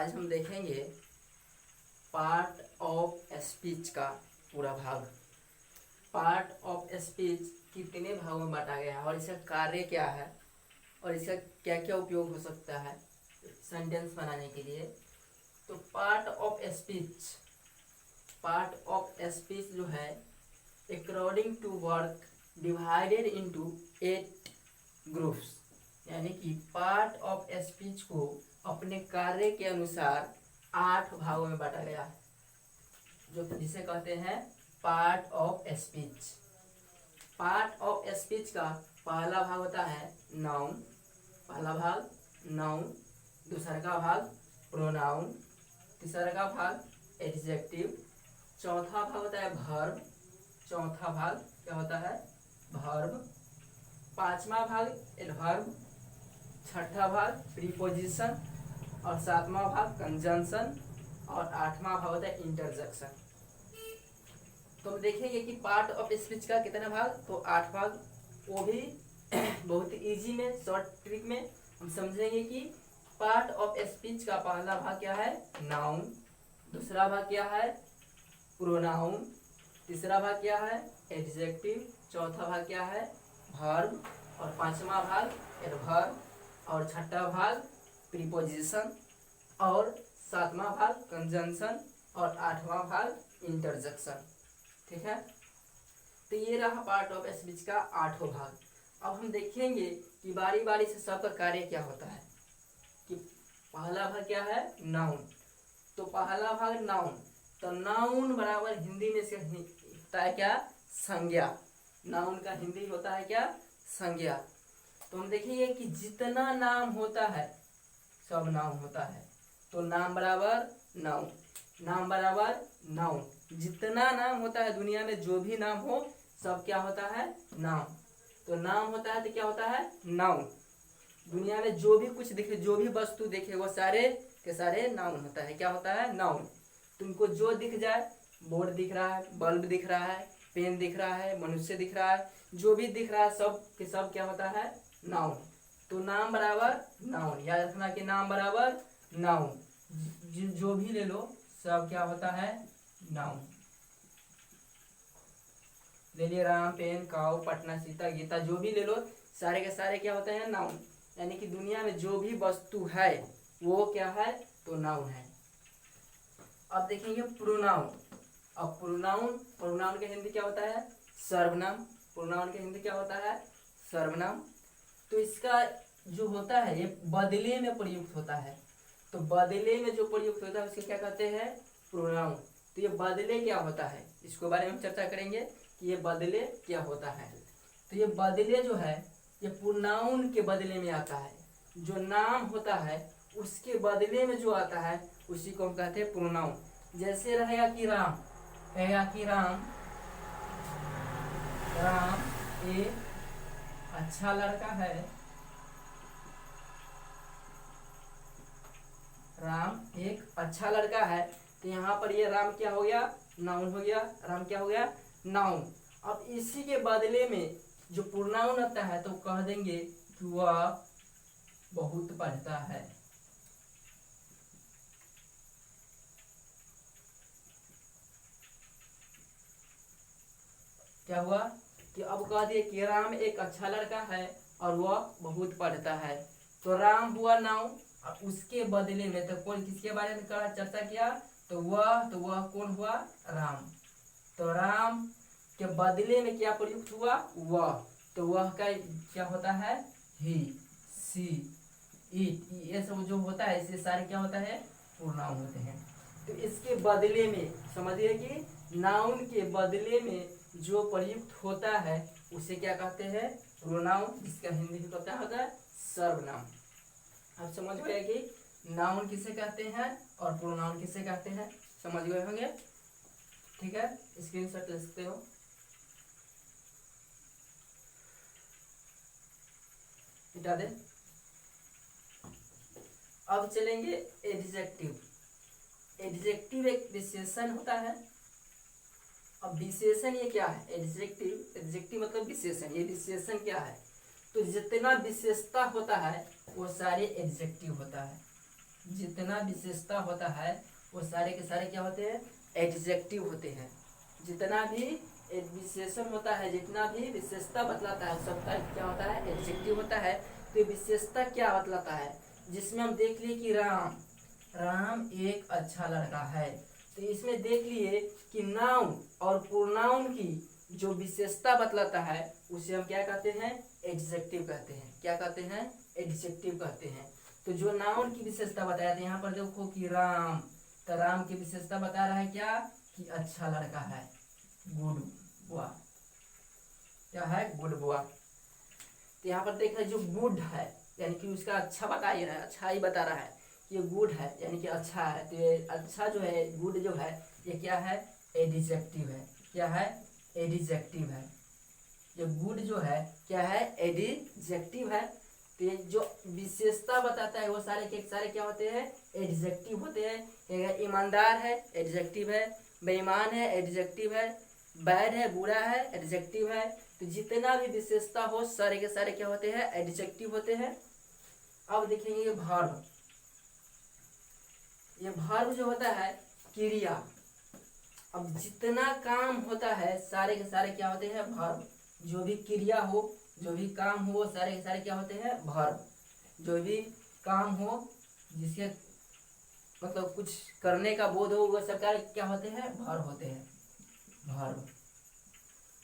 आज हम देखेंगे पार्ट ऑफ स्पीच का पूरा भाग। पार्ट ऑफ स्पीच कितने भागों में बांटा गया है और इसका कार्य क्या है और इसका क्या क्या उपयोग हो सकता है सेंटेंस बनाने के लिए। तो पार्ट ऑफ स्पीच जो है according to work divided into 8 groups, यानी कि पार्ट ऑफ स्पीच को अपने कार्य के अनुसार 8 भागों में बांटा गया है, जो जिसे कहते हैं part of speech. Part of speech का पहला भाग होता है नाउन, पहला भाग नाउन, दूसरा का भाग प्रोनाउन, तीसरा का भाग एडजेक्टिव, चौथा भाग होता है वर्ब, चौथा भाग क्या होता है वर्ब, पांचवा भाग एडवर्ब, छठा भाग प्रीपोजिशन और सातवां भाग कंजंक्शन और आठवां भाग होता है इंटरजेक्शन। तो हम देखेंगे कि पार्ट ऑफ स्पीच का कितना भाग, तो 8 भाग, वो भी बहुत इजी में शॉर्ट ट्रिक में हम समझेंगे कि पार्ट ऑफ स्पीच का पहला भाग क्या है नाउन, दूसरा भाग क्या है प्रोनाउन, तीसरा भाग क्या है एडजेक्टिव, चौथा भाग क्या है वर्ब और पांचवा भाग एडवर्ब और छठा भाग प्रीपोजिशन और सातवां भाग कंजंक्शन और आठवां भाग इंटरजेक्शन। ठीक है, तो ये रहा पार्ट ऑफ स्पीच का 8वां भाग। अब हम देखेंगे कि बारी बारी से सबका कार्य क्या होता है। कि पहला भाग क्या है नाउन, तो पहला भाग नाउन, तो नाउन बराबर हिंदी में से होता है क्या संज्ञा। नाउन का हिंदी होता है क्या संज्ञा। तो हम देखेंगे कि जितना नाम होता है सब नाउन होता है, तो नाम बराबर नाउन, नाम बराबर नाउन। जितना नाम होता है दुनिया में जो भी नाम हो सब क्या होता है नाम। तो नाम होता है तो क्या होता है नाउन। दुनिया में जो भी कुछ दिखे, जो भी वस्तु दिखे वो सारे के सारे नाउन होता है। क्या होता है नाउन। तुमको जो दिख जाए, बोर्ड दिख रहा है, बल्ब दिख रहा है, पेन दिख रहा है, मनुष्य दिख रहा है, जो भी दिख रहा है सब के सब क्या होता है नाउन। तो नाम बराबर नाउन, याद रखना कि नाम बराबर नाउन। जो भी ले लो सब क्या होता है नाउन। ले लिए राम, पेन, काऊ, पटना, सीता, गीता, जो भी ले लो सारे के सारे क्या होते हैं नाउन। यानी कि दुनिया में जो भी वस्तु है वो क्या है तो नाउन है। अब देखेंगे प्रोनाउन। अब प्रोनाउन के हिंदी क्या होता है सर्वनाम। प्रोनाउन के हिंदी क्या होता है सर्वनाम। तो इसका जो होता है ये बदले में प्रयुक्त होता है। तो बदले में जो प्रयुक्त होता है उसके क्या कहते हैं प्रोनाउन। तो ये बदले क्या होता है इसके बारे में हम चर्चा करेंगे कि ये बदले क्या होता है। तो ये बदले जो है ये प्रोनाउन के बदले में आता है। जो नाम होता है उसके बदले में जो आता है उसी को हम कहते हैं प्रोनाउन। जैसे रहेगा कि राम, कहेगा कि राम एक अच्छा लड़का है, राम एक अच्छा लड़का है। तो यहाँ पर ये राम क्या हो गया नाउन हो गया, राम क्या हो गया नाउन। अब इसी के बदले में जो प्रोनाउन आता है तो कह देंगे कि वह बहुत पढ़ता है। क्या हुआ कि अब कह दिए कि राम एक अच्छा लड़का है और वह बहुत पढ़ता है। तो राम हुआ नाउन, और उसके बदले में तो कौन किसके बारे में चर्चा किया तो वह कौन हुआ राम। तो राम के बदले में क्या प्रयुक्त हुआ वह। तो वह का क्या होता है ही, सी, इट, ये सब जो होता है इससे सारे क्या होता है प्रोनाउन होते हैं। तो इसके बदले में समझिए कि नाउन के बदले में जो प्रयुक्त होता है उसे क्या कहते हैं प्रोनाउन, जिसका हिंदी में क्या होता है सर्वनाम। आप समझ गए कि नाउन किसे कहते हैं और प्रोनाउन किसे कहते हैं, समझ गए होंगे। ठीक है, स्क्रीनशॉट ले सकते हो। मिटा दे। अब चलेंगे एडजेक्टिव। एडजेक्टिव एक विशेषण होता है। अब विशेषण ये क्या है एडजेक्टिव मतलब विशेषण। ये विशेषण क्या है तो जितना विशेषता होता है वो सारे एडजेक्टिव होता है। जितना विशेषता होता है वो सारे के सारे क्या होते हैं, एडजेक्टिव होते हैं। जितना भी एक विशेषण होता है, जितना भी विशेषता बतलाता है सबका क्या होता है, एडजेक्टिव होता है। तो विशेषता क्या बतलाता है, जिसमें हम देख लिए कि राम एक अच्छा लड़का है, तो इसमें देख लिए कि नाउन और प्रोनाउन की जो विशेषता बतलाता है उसे हम क्या कहते हैं, एडजेक्टिव कहते हैं। क्या कहते हैं, एडजेक्टिव कहते हैं। तो जो नाउन की विशेषता बताया था यहाँ पर देखो कि राम, तो राम की विशेषता बता रहा है क्या, कि अच्छा लड़का है, गुड बॉय, क्या है, गुड बॉय। तो यहाँ पर देखा जो गुड है यानी कि उसका अच्छा बता ही रहा है, अच्छा ही बता रहा है कि ये गुड है यानी कि अच्छा है। तो ये अच्छा जो है, गुड जो है, ये क्या है, एडिजेक्टिव है। क्या है, एडिजेक्टिव है। ये गुड जो है क्या है, एडिजेक्टिव है। तो ये जो विशेषता बताता है वो सारे के सारे क्या होते हैं, एडजेक्टिव होते हैं। ईमानदार है, एडजेक्टिव है। बेईमान है, एडजेक्टिव है। बैड है, बुरा है, एडजेक्टिव है। तो जितना भी विशेषता हो सारे के सारे क्या होते हैं, एडजेक्टिव होते हैं। अब देखेंगे ये वर्ब। ये वर्ब जो होता है क्रिया। अब जितना काम होता है सारे के सारे क्या होते हैं, वर्ब। जो भी क्रिया हो, जो भी काम हो, सारे के सारे क्या होते हैं, वर्ब। जो भी काम हो जिसके मतलब कुछ करने का बोध हो, वो सब क्या होते हैं, वर्ब होते हैं, वर्ब।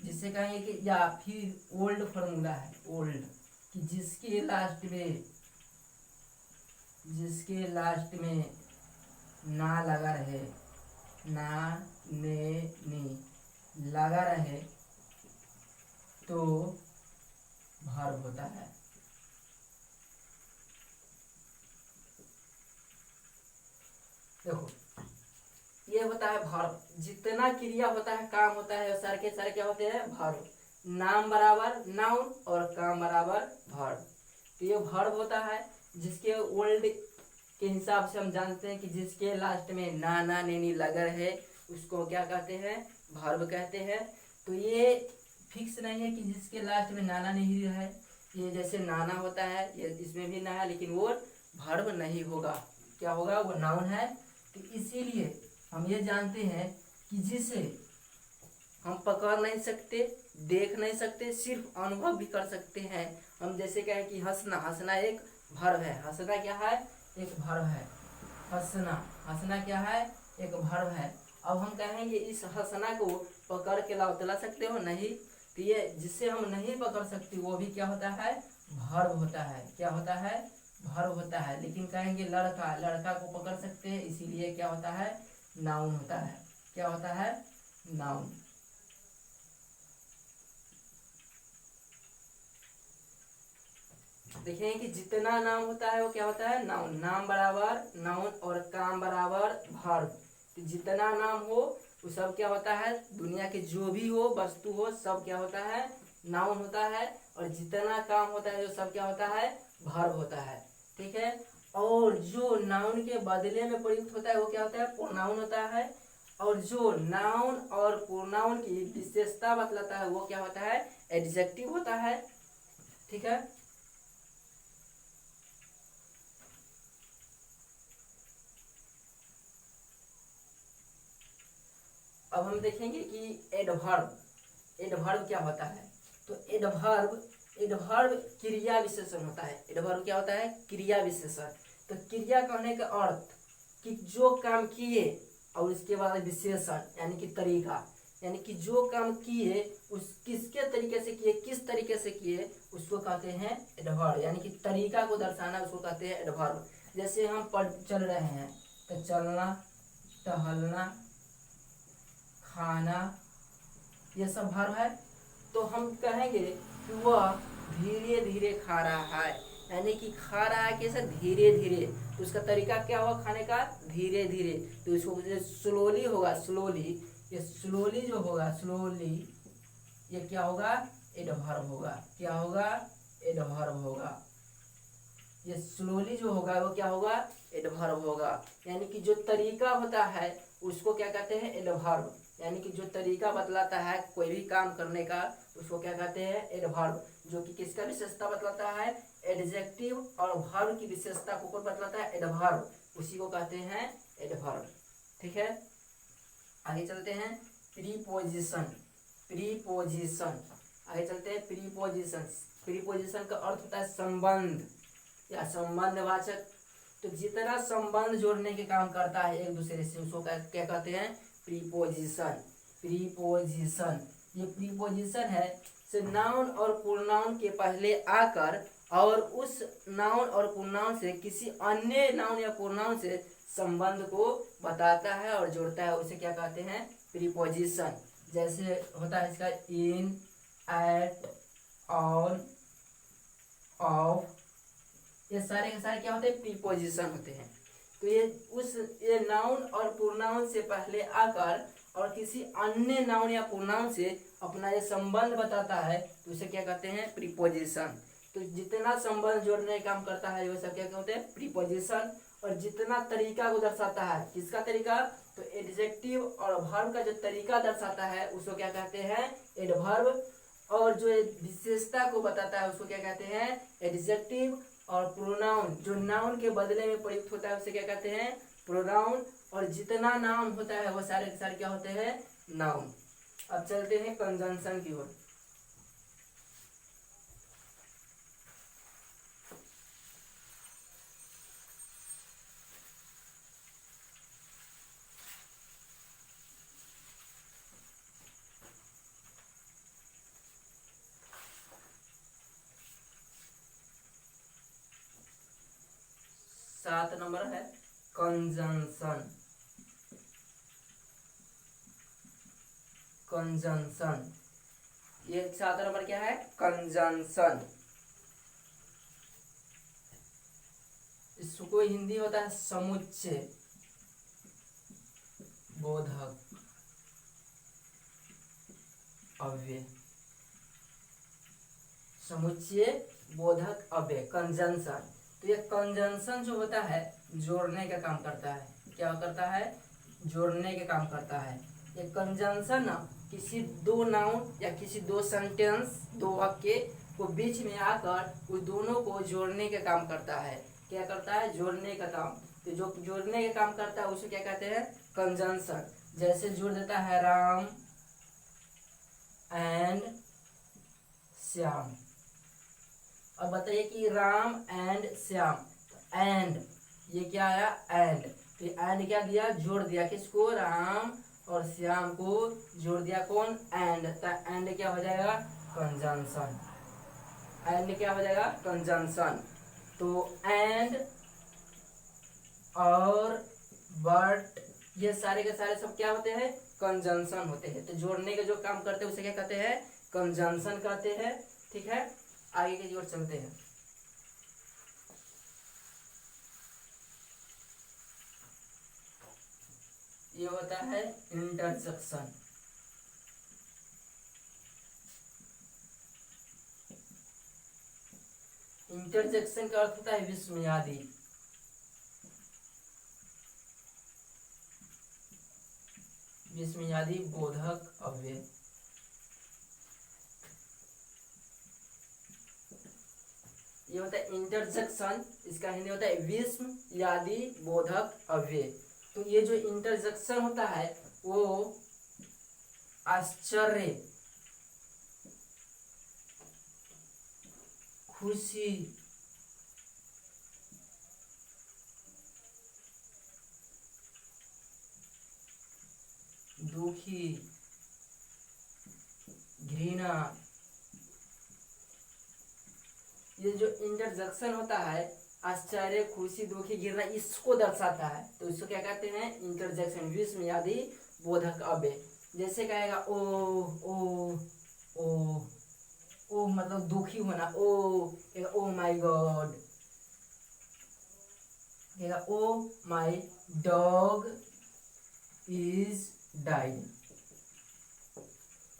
जिससे कहेंगे कि या फिर ओल्ड फॉर्मूला है, ओल्ड, कि जिसके लास्ट में ना लगा रहे, ना ने नी लगा रहे तो वर्ब होता है। देखो ये होता है वर्ब। जितना क्रिया होता है, काम होता है, सारे के सारे क्या होते हैं, वर्ब। नाम बराबर नाउन और काम बराबर वर्ब। तो ये वर्ब होता है जिसके ओल्ड के हिसाब से हम जानते हैं कि जिसके लास्ट में ना ना ने लगा रहे उसको क्या कहते हैं, वर्ब कहते हैं। तो ये फिक्स नहीं है कि जिसके लास्ट में नाना नहीं है। ये जैसे नाना होता है, ये इसमें भी ना है, लेकिन वो वर्ब नहीं होगा, क्या होगा, वो नाउन है। तो इसीलिए हम ये जानते हैं कि जिसे हम पकड़ नहीं सकते, देख नहीं सकते, सिर्फ अनुभव भी कर सकते हैं। हम जैसे कहें कि हंसना, हंसना एक वर्ब है। हंसना क्या है, एक वर्ब है। हंसना, हंसना क्या है, एक वर्ब है। अब हम कहेंगे इस हंसना को पकड़ के लाओ, तो ला सकते हो नहीं। तो ये जिससे हम नहीं पकड़ सकते वो भी क्या होता है, वर्ब होता है। क्या होता है, वर्ब होता है। लेकिन कहेंगे लड़का, लड़का को पकड़ सकते हैं, इसीलिए क्या होता है, नाउन होता है। क्या होता है, नाउन। देखें कि जितना नाम होता है वो क्या होता है, नाउन। नाम बराबर नाउन और काम बराबर वर्ब। तो जितना नाम हो वो सब क्या होता है, दुनिया के जो भी हो, वस्तु हो, सब क्या होता है, नाउन होता है। और जितना काम होता है जो सब क्या होता है, वर्ब होता है। ठीक है। और जो नाउन के बदले में प्रयुक्त होता है वो क्या होता है, प्रोनाउन होता है। और जो नाउन और प्रोनाउन की विशेषता बतलाता है वो क्या होता है, एडजेक्टिव होता है। ठीक है। अब हम देखेंगे कि एडवर्ब, एडवर्ब क्या होता है। तो एडवर्ब क्रिया विशेषण होता है। एडवर्ब क्या होता है, क्रिया विशेषण। तो क्रिया कहने का अर्थ कि जो काम किए और उसके बाद विशेषण यानी कि तरीका, यानी कि जो काम किए उस किसके तरीके से किए, किस तरीके से किए, उसको कहते हैं एडवर्ब। यानी कि तरीका को दर्शाना उसको कहते हैं एडवर्ब। जैसे हम चल रहे हैं तो चलना, टहलना, खाना, ये सब वर्ब है। तो हम कहेंगे कि वह धीरे धीरे खा रहा है, यानी कि खा रहा है कैसे, धीरे धीरे। तो उसका तरीका क्या होगा खाने का, धीरे धीरे। तो इसको स्लोली होगा, स्लोली। ये स्लोली जो होगा, स्लोली, ये क्या होगा, एडवर्ब होगा। क्या होगा, एडवर्ब होगा। ये स्लोली जो होगा वो क्या होगा, एडवर्ब होगा। यानी कि जो तरीका होता है उसको क्या कहते हैं, एडवर्ब। यानी कि जो तरीका बतलाता है कोई भी काम करने का उसको क्या कहते हैं, एडवर्ब। जो कि किसका विशेषता बतलाता है, एडजेक्टिव। और वर्ब की विशेषता को कौन बतलाता है, एडवर्ब। उसी को कहते हैं एडवर्ब। ठीक है, आगे चलते हैं प्रीपोजिशन। प्रीपोजिशन, आगे चलते हैं प्रीपोजिशन। प्रीपोजिशन का अर्थ होता है संबंध या संबंधवाचक। तो जितना संबंध जोड़ने के काम करता है एक दूसरे से उसको क्या कहते हैं, प्रीपोजिशन। प्रीपोजिशन, ये प्रीपोजिशन है से नाउन और प्रोनाउन के पहले आकर और उस नाउन और प्रोनाउन से किसी अन्य नाउन या प्रोनाउन से संबंध को बताता है और जोड़ता है, उसे क्या कहते हैं, प्रीपोजिशन। जैसे होता है इसका इन, एट, ऑन, ऑफ, ये सारे के सारे क्या होते हैं, प्रीपोजिशन होते हैं। तो ये नाउन और प्रोनाउन से पहले आकर और किसी अन्य नाउन या प्रोनाउन से अपना ये संबंध बताता है, तो उसे क्या कहते हैं, प्रीपोजिशन। तो जितना संबंध जोड़ने का काम करता है वो सब क्या कहते हैं, प्रीपोजिशन। और जितना तरीका को दर्शाता है, किसका तरीका, तो एडजेक्टिव और वर्ब का जो तरीका दर्शाता है उसको क्या कहते हैं, एडवर्ब। और जो विशेषता को बताता है उसको क्या कहते हैं, एडजेक्टिव। और प्रोनाउन जो नाउन के बदले में प्रयुक्त होता है उसे क्या कहते हैं, प्रोनाउन। और जितना नाउन होता है वो सारे के सारे क्या होते हैं, नाउन। अब चलते हैं कंजंक्शन की ओर। सात नंबर है कंजंक्शन। कंजंक्शन, ये 7 नंबर क्या है, कंजंक्शन। इसको हिंदी होता है समुच्चय बोधक अव्यय। समुच्चय बोधक अव्यय, कंजंक्शन। तो ये कंजंक्शन जो होता है जोड़ने का काम करता है। क्या करता है, जोड़ने के काम करता है। ये कंजंक्शन ना किसी दो नाउन या किसी दो सेंटेंस, दो वाक्य को बीच में आकर उस दोनों को जोड़ने का काम करता है। क्या करता है, जोड़ने का काम। तो जो जोड़ने का काम करता है उसे क्या कहते हैं, कंजंक्शन। जैसे जोड़ देता है राम एंड श्याम। अब बताइए कि राम एंड श्याम, एंड ये क्या आया, एंड। तो एंड क्या दिया, जोड़ दिया, किसको, राम और श्याम को जोड़ दिया, कौन, एंड। तो एंड क्या हो जाएगा, कंजंक्शन। एंड क्या हो जाएगा, कंजंक्शन। तो एंड और बट ये सारे के सारे सब क्या होते हैं, कंजंक्शन होते हैं। तो जोड़ने के जो काम करते हैं उसे क्या कहते हैं, कंजंक्शन कहते हैं। ठीक है, आगे की ओर चलते हैं। ये होता है इंटरजेक्शन। इंटरजेक्शन का अर्थ होता है विस्मयादि। विस्मयादि बोधक अव्यय। ये होता है इंटरजेक्शन, इसका हिंदी होता है विस्मयादि बोधक अव्यय। तो ये जो इंटरजेक्शन होता है वो आश्चर्य, खुशी, दुखी, घृणा, ये जो इंटरजेक्शन होता है आश्चर्य, खुशी, दुखी, घृणा, इसको दर्शाता है। तो इसको क्या कहते हैं, इंटरजेक्शन, विस्मयादि बोधक अव्यय। जैसे कहेगा ओ ओ ओ, ओ मतलब दुखी होना, ओ माय गॉड, कहेगा oh my dog is died,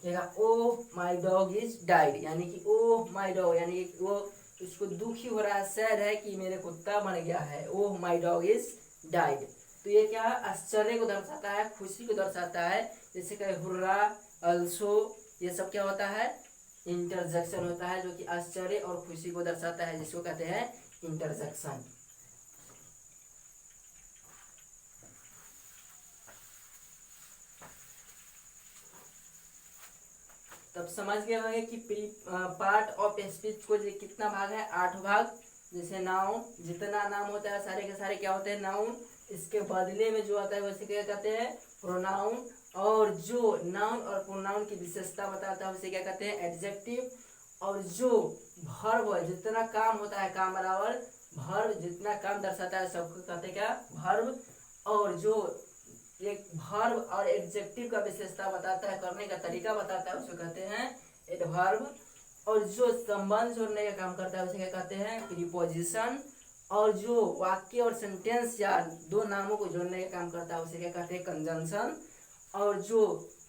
कहेगा oh my dog is died, यानी कि ओ माय डॉग, यानी कि वो उसको दुखी हो रहा है, सैड है कि मेरे कुत्ता मर गया है, oh my dog is died. तो ये क्या है, आश्चर्य को दर्शाता है, खुशी को दर्शाता है। जैसे कहे हुर्रा, अल्सो, ये सब क्या होता है, इंटरजेक्शन होता है, जो कि आश्चर्य और खुशी को दर्शाता है, जिसको कहते हैं इंटरजेक्शन। तब समझ गए होंगे कि पार्ट ऑफ स्पीच को कितना भाग है, 8 भाग। जैसे नाउन, जितना नाम होता है सारे के सारे क्या होते हैं, नाउन। इसके बदले में जो आता है वैसे क्या कहते हैं, प्रोनाउन। और जो नाउन और प्रोनाउन की विशेषता बताता है उसे क्या कहते हैं, एडजेक्टिव। और जो वर्ब जितना काम होता है, काम बराबर वर्ब जितना काम दर्शाता है सबको कहते हैं क्या, वर्ब। और जो एक वर्ब और एडजेक्टिव का विशेषता बताता है, करने का तरीका बताता है, उसे कहते हैं एडवर्ब। और जो संबंध जोड़ने का काम करता है उसे क्या कहते हैं, प्रीपोजिशन। और जो वाक्य और सेंटेंस या दो नामों को जोड़ने का काम करता है उसे क्या कहते हैं, कंजंक्शन। और जो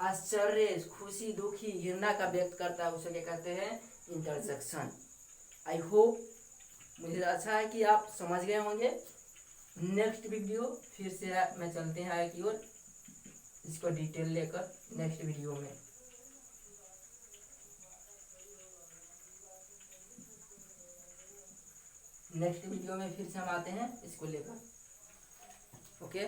आश्चर्य, खुशी, दुखी, घृणा का व्यक्त करता है उसे क्या कहते हैं, इंटरजेक्शन। आई होप मुझे अच्छा है कि आप समझ गए होंगे। नेक्स्ट वीडियो फिर से मैं चलते हैं आगे की ओर, इसको डिटेल लेकर नेक्स्ट वीडियो में। नेक्स्ट वीडियो में फिर से हम आते हैं इसको लेकर। ओके।